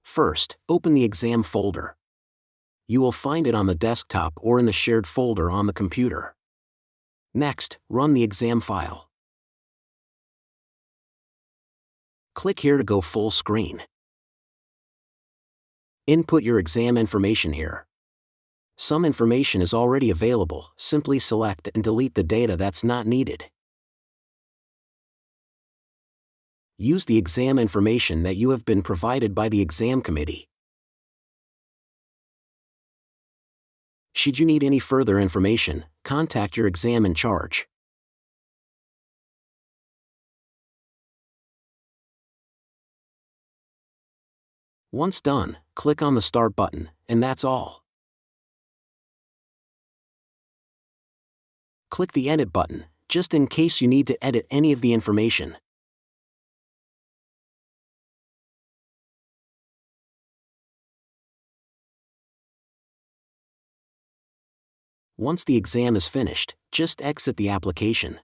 First, open the exam folder. You will find it on the desktop or in the shared folder on the computer. Next, run the exam file. Click here to go full screen. Input your exam information here. Some information is already available, simply select and delete the data that's not needed. Use the exam information that you have been provided by the exam committee. Should you need any further information, contact your exam in charge. Once done, click on the Start button, and that's all. Click the Edit button, just in case you need to edit any of the information. Once the exam is finished, just exit the application.